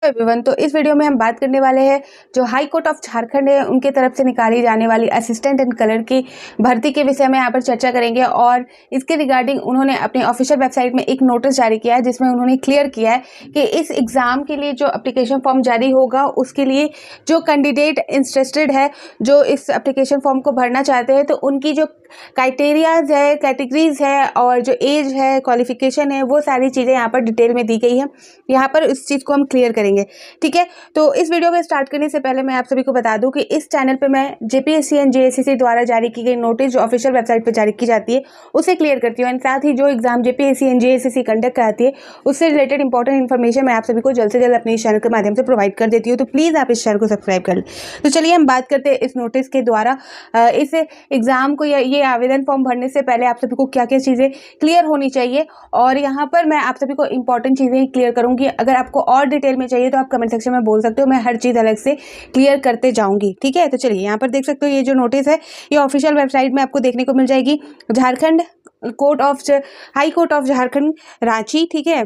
Everyone, तो इस video में हम बात करने वाले हैं जो हाई कोर्ट ऑफ झारखंड है उनके तरफ से निकाली जाने वाली असिस्टेंट एंड कलर की भर्ती के विषय में यहाँ पर चर्चा करेंगे। और इसके रिगार्डिंग उन्होंने अपनी ऑफिशियल वेबसाइट में एक नोटिस जारी किया है जिसमें उन्होंने क्लियर किया है कि इस एग्ज़ाम के लिए जो एप्लीकेशन फॉर्म जारी होगा उसके लिए जो कैंडिडेट इंटरेस्टेड है, जो इस एप्लीकेशन फॉर्म को भरना चाहते हैं, तो उनकी जो क्राइटेरियाज है, कैटेगरीज है और जो एज है, क्वालिफिकेशन है, वो सारी चीज़ें यहाँ पर डिटेल में दी गई है। यहाँ पर इस चीज़ को हम क्लियर करेंगे, ठीक है। तो इस वीडियो को स्टार्ट करने से पहले मैं आप सभी को बता दूं कि इस चैनल पे मैं जेपीएससी एंड जेएसएससी द्वारा जारी की गई नोटिस जो ऑफिशियल वेबसाइट पे जारी की जाती है उसे क्लियर करती हूँ। एंड साथ ही जो exam JPSC and JSSC conduct कराती है उससे रिलेटेड इंपॉर्टेंट इन्फॉर्मेशन मैं आप सभी को जल्द से जल्द अपने इस चैनल के माध्यम से प्रोवाइड कर देती हूँ। तो प्लीज़ आप इस चैनल को सब्सक्राइब कर लें। तो चलिए हम बात करते हैं इस नोटिस के द्वारा इस एग्जाम को या ये आवेदन फॉर्म भरने से पहले आप सभी को क्या क्या चीज़ें क्लियर होनी चाहिए। और यहाँ पर मैं आप सभी को इंपॉर्टेंट चीज़ें क्लियर करूँगी। अगर आपको और डिटेल में चाहिए तो आप कमेंट सेक्शन में बोल सकते हो, मैं हर चीज़ अलग से क्लियर करते जाऊँगी, ठीक है। तो चलिए यहाँ पर देख सकते हो ये जो नोटिस है ये ऑफिशियल वेबसाइट में आपको देखने को मिल जाएगी। Jharkhand high court of Jharkhand Ranchi, ठीक है।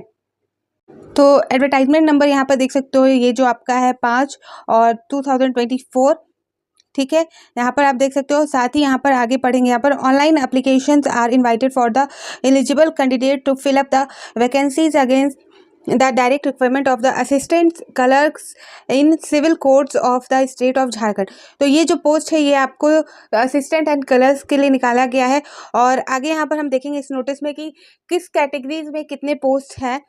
तो एडवर्टाइजमेंट नंबर यहाँ पर देख सकते हो, ये जो आपका है 5 और 2024, ठीक है। यहाँ पर आप देख सकते हो। साथ ही यहाँ पर आगे पढ़ेंगे, यहाँ पर online applications are invited for the eligible candidate to fill up the vacancies against the direct requirement of the assistant clerks in civil courts of the state of Jharkhand. तो ये जो पोस्ट है ये आपको असिस्टेंट एंड क्लर्क्स के लिए निकाला गया है। और आगे यहाँ पर हम देखेंगे इस नोटिस में कि किस कैटेगरीज में कितने पोस्ट हैं।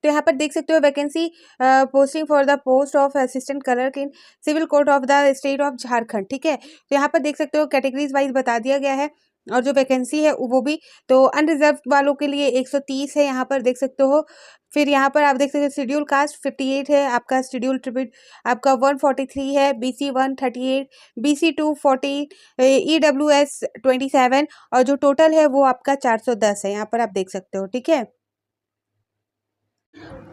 तो यहाँ पर देख सकते हो vacancy posting for the post of assistant clerk in civil court of the state of Jharkhand, ठीक है। तो यहाँ पर देख सकते हो कैटेगरीज वाइज बता दिया गया है और जो वैकेंसी है वो भी। तो अनरिजर्व वालों के लिए 130 है, यहाँ पर देख सकते हो। फिर यहाँ पर आप देख सकते हो शेड्यूल कास्ट 58 है, आपका शेड्यूल ट्रिब्यूट आपका 143 है, BC 138, BC 240, EWS 27 और जो टोटल है वो आपका 410 है, यहाँ पर आप देख सकते हो, ठीक है।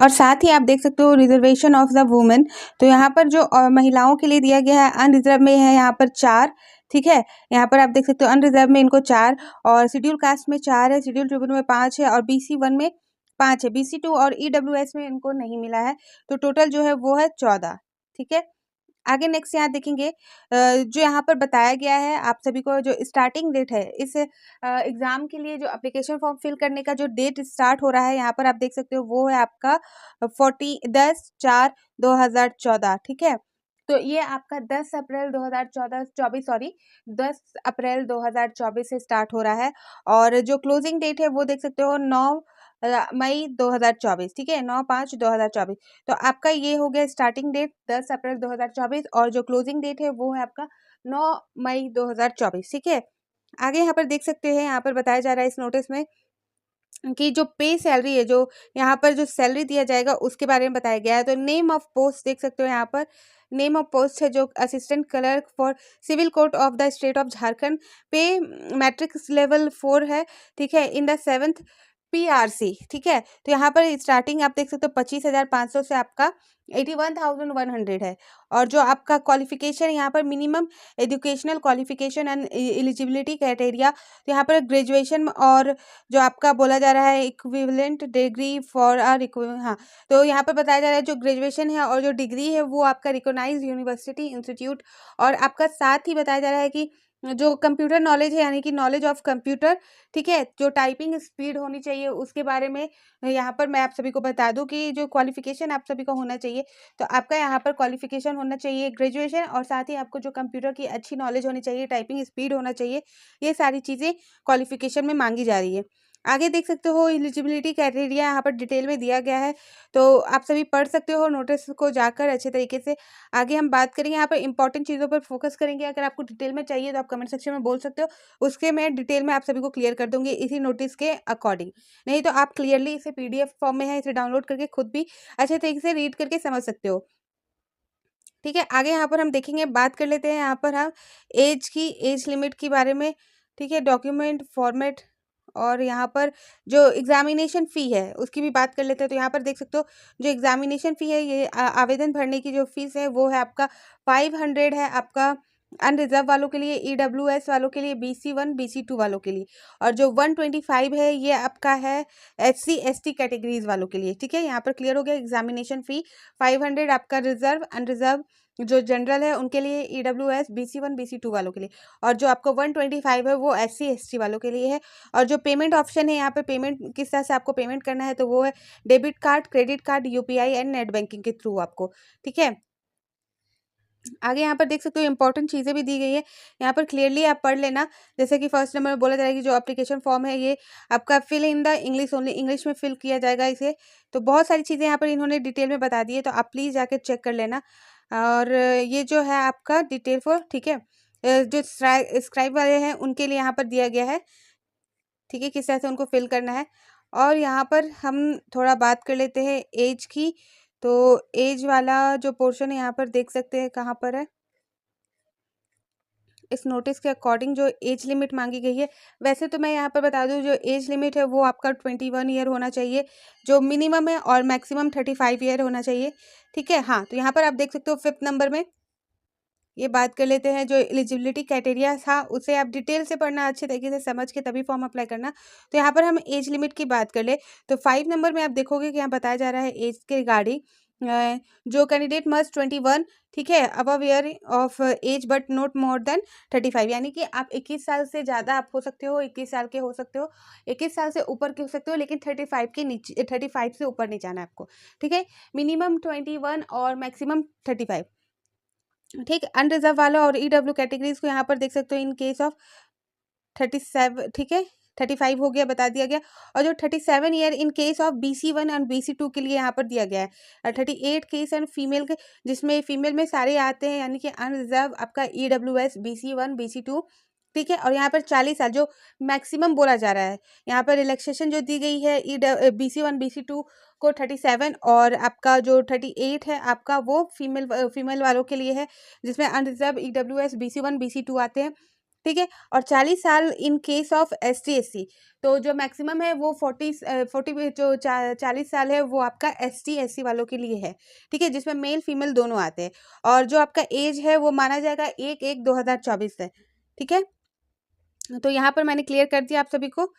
और साथ ही आप देख सकते हो रिजर्वेशन ऑफ द वुमेन। तो यहाँ पर जो महिलाओं के लिए दिया गया है अनरिजर्व में है यहाँ पर 4, ठीक है। यहाँ पर आप देख सकते हो अनरिजर्व में इनको 4 और शेड्यूल कास्ट में 4 है, शेड्यूल ट्रिब्यूनल में 5 है और BC 1 में 5 है, BC 2 और EWS में इनको नहीं मिला है। तो टोटल जो है वो है 14, ठीक है। आगे नेक्स्ट यहाँ देखेंगे जो यहाँ पर बताया गया है आप सभी को जो स्टार्टिंग डेट है इस एग्ज़ाम के लिए, जो एप्लीकेशन फॉर्म फिल करने का जो डेट स्टार्ट हो रहा है यहाँ पर आप देख सकते हो वो है आपका 10/4/2014, ठीक है। तो ये आपका 10 अप्रैल 2024 सॉरी 10 अप्रैल 2024 से स्टार्ट हो रहा है। और जो क्लोजिंग डेट है वो देख सकते हो 9 मई 2024, ठीक है, 9/5/2024। तो आपका ये हो गया स्टार्टिंग डेट 10 अप्रैल 2024 और जो क्लोजिंग डेट है वो है आपका 9 मई 2024, ठीक है। आगे यहाँ पर देख सकते हैं, यहाँ पर बताया जा रहा है इस नोटिस में कि जो पे सैलरी है, जो यहाँ पर जो सैलरी दिया जाएगा उसके बारे में बताया गया है। तो नेम ऑफ पोस्ट देख सकते हो, यहाँ पर नेम ऑफ पोस्ट है जो assistant clerk for civil court of the state of Jharkhand. Pay matrix level 4 है, ठीक है, इन द 7th PRC, ठीक है। तो यहाँ पर स्टार्टिंग आप देख सकते हो 25,500 से आपका 81,100 है। और जो आपका क्वालिफिकेशन यहाँ पर minimum educational qualification and eligibility criteria, तो यहाँ पर ग्रेजुएशन और जो आपका बोला जा रहा है इक्विवेलेंट डिग्री फॉर हाँ, तो यहाँ पर बताया जा रहा है जो ग्रेजुएशन है और जो डिग्री है वो आपका रिकॉग्नाइज्ड यूनिवर्सिटी इंस्टीट्यूट। और आपका साथ ही बताया जा रहा है कि जो कंप्यूटर नॉलेज है यानी कि नॉलेज ऑफ कंप्यूटर, ठीक है, जो टाइपिंग स्पीड होनी चाहिए उसके बारे में यहाँ पर मैं आप सभी को बता दूं कि जो क्वालिफिकेशन आप सभी को होना चाहिए। तो आपका यहाँ पर क्वालिफिकेशन होना चाहिए ग्रेजुएशन और साथ ही आपको जो कंप्यूटर की अच्छी नॉलेज होनी चाहिए, टाइपिंग स्पीड होना चाहिए, ये सारी चीज़ें क्वालिफिकेशन में मांगी जा रही है। आगे देख सकते हो एलिजिबिलिटी क्राइटेरिया यहाँ पर डिटेल में दिया गया है, तो आप सभी पढ़ सकते हो नोटिस को जाकर अच्छे तरीके से। आगे हम बात करेंगे, यहाँ पर इंपॉर्टेंट चीज़ों पर फोकस करेंगे। अगर आपको डिटेल में चाहिए तो आप कमेंट सेक्शन में बोल सकते हो, उसके मैं डिटेल में आप सभी को क्लियर कर दूंगी इसी नोटिस के अकॉर्डिंग। नहीं तो आप क्लियरली इसे PDF फॉर्म में है, इसे डाउनलोड करके खुद भी अच्छे तरीके से रीड करके समझ सकते हो, ठीक है। आगे यहाँ पर हम देखेंगे, बात कर लेते हैं यहाँ पर हम एज लिमिट के बारे में, ठीक है, डॉक्यूमेंट फॉर्मेट और यहाँ पर जो एग्जामिनेशन फ़ी है उसकी भी बात कर लेते हैं। तो यहाँ पर देख सकते हो जो एग्जामिनेशन फ़ी है ये आवेदन भरने की जो फीस है वो है आपका 500 है आपका अनरिजर्व वालों के लिए, EWS वालों के लिए, BC1 BC2 वालों के लिए, और जो 125 है ये आपका है SC ST कैटेगरीज वालों के लिए। ठीक है, यहाँ पर क्लियर हो गया। एग्जामिनेशन फी 500 आपका रिजर्व अनरिजर्व जो जनरल है उनके लिए, EWS BC1 BC2 वालों के लिए, और जो आपको 125 है वो SC ST वालों के लिए है। और जो पेमेंट ऑप्शन है यहाँ पे, पेमेंट किस तरह से आपको पेमेंट करना है, तो वो है debit card, credit card, UPI and net banking के थ्रू आपको। ठीक है, आगे यहाँ पर देख सकते हो इंपॉर्टेंट चीज़ें भी दी गई है, यहाँ पर क्लियरली आप पढ़ लेना। जैसे कि फर्स्ट नंबर में बोला जाएगा कि जो एप्लीकेशन फॉर्म है ये आपका fill in the English only, English में फिल किया जाएगा इसे। तो बहुत सारी चीज़ें यहाँ पर इन्होंने डिटेल में बता दी है, तो आप प्लीज़ जाके चेक कर लेना। और ये जो है आपका डिटेल फॉर, ठीक है, जो स्क्राइब वाले हैं उनके लिए यहाँ पर दिया गया है। ठीक है, किस तरह से उनको फिल करना है। और यहाँ पर हम थोड़ा बात कर लेते हैं एज की। तो एज वाला जो पोर्शन है यहाँ पर देख सकते हैं कहाँ पर है, इस नोटिस के अकॉर्डिंग जो एज लिमिट मांगी गई है। वैसे तो मैं यहाँ पर बता दूँ जो एज लिमिट है वो आपका 21 ईयर होना चाहिए, जो मिनिमम है, और मैक्सिमम 35 ईयर होना चाहिए। ठीक है, हाँ, तो यहाँ पर आप देख सकते हो 5th नंबर में ये बात कर लेते हैं जो एलिजिबिलिटी क्राइटेरिया था, उसे आप डिटेल से पढ़ना, अच्छे तरीके से समझ के तभी फॉर्म अप्लाई करना। तो यहाँ पर हम एज लिमिट की बात कर ले तो 5 नंबर में आप देखोगे कि यहाँ बताया जा रहा है एज के रिगार्डिंग, जो कैंडिडेट मस्ट 21, ठीक है, above year of age but not more than 35, यानी कि आप 21 साल से ज़्यादा आप हो सकते हो, 21 साल के हो सकते हो, 21 साल से ऊपर के हो सकते हो, लेकिन 35 के नीचे, 35 से ऊपर नहीं जाना है आपको। ठीक है, मिनिमम 21 और मैक्सिमम 35। ठीक, अनरिजर्व वाला और EW कैटेगरीज को यहाँ पर देख सकते हो इन केस ऑफ 37, ठीक है, 35 हो गया, बता दिया गया। और जो 37 year in case of BC1 and BC2 के लिए यहाँ पर दिया गया है। और 38 केस एंड फीमेल के, जिसमें फीमेल में सारे आते हैं, यानी कि अनरिजर्व आपका EWS BC1 BC2। ठीक है, और यहाँ पर 40 साल जो मैक्सिमम बोला जा रहा है, यहाँ पर रिलैक्सेशन जो दी गई है BC1 BC2 को 37, और आपका जो 38 है आपका वो फीमेल वालों के लिए है, जिसमें अनरिजर्व EWS BC1 BC2 आते हैं। ठीक है, और 40 साल in case of ST SC। तो जो मैक्सिमम है वो 40 जो 40 साल है वो आपका ST SC वालों के लिए है। ठीक है, जिसमें मेल फीमेल दोनों आते हैं। और जो आपका एज है वो माना जाएगा 1/1/2024 से। ठीक है, तो यहाँ पर मैंने क्लियर कर दिया आप सभी को।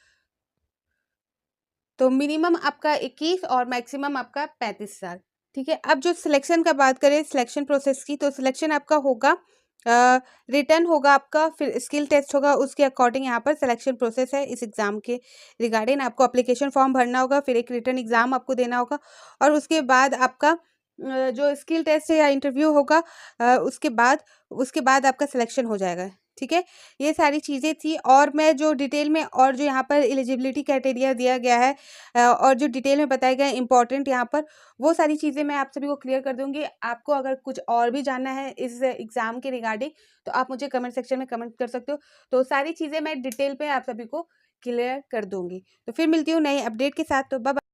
तो मिनिमम आपका 21 और मैक्सिमम आपका 35 साल। ठीक है, अब जो सिलेक्शन का बात करें, सिलेक्शन प्रोसेस की, तो सिलेक्शन आपका होगा रिटर्न होगा आपका, फिर स्किल टेस्ट होगा, उसके अकॉर्डिंग यहाँ पर सिलेक्शन प्रोसेस है। इस एग्ज़ाम के रिगार्डिंग आपको एप्लीकेशन फॉर्म भरना होगा, फिर एक रिटर्न एग्ज़ाम आपको देना होगा, और उसके बाद आपका जो स्किल टेस्ट है या इंटरव्यू होगा, उसके बाद आपका सिलेक्शन हो जाएगा। ठीक है, ये सारी चीज़ें थी, और मैं जो डिटेल में, और जो यहाँ पर एलिजिबिलिटी क्राइटेरिया दिया गया है, और जो डिटेल में बताया गया है इंपॉर्टेंट यहाँ पर, वो सारी चीज़ें मैं आप सभी को क्लियर कर दूंगी। आपको अगर कुछ और भी जानना है इस एग्ज़ाम के रिगार्डिंग, तो आप मुझे कमेंट सेक्शन में कमेंट कर सकते हो। तो सारी चीज़ें मैं डिटेल पे आप सभी को क्लियर कर दूंगी। तो फिर मिलती हूँ नए अपडेट के साथ, तो बाय।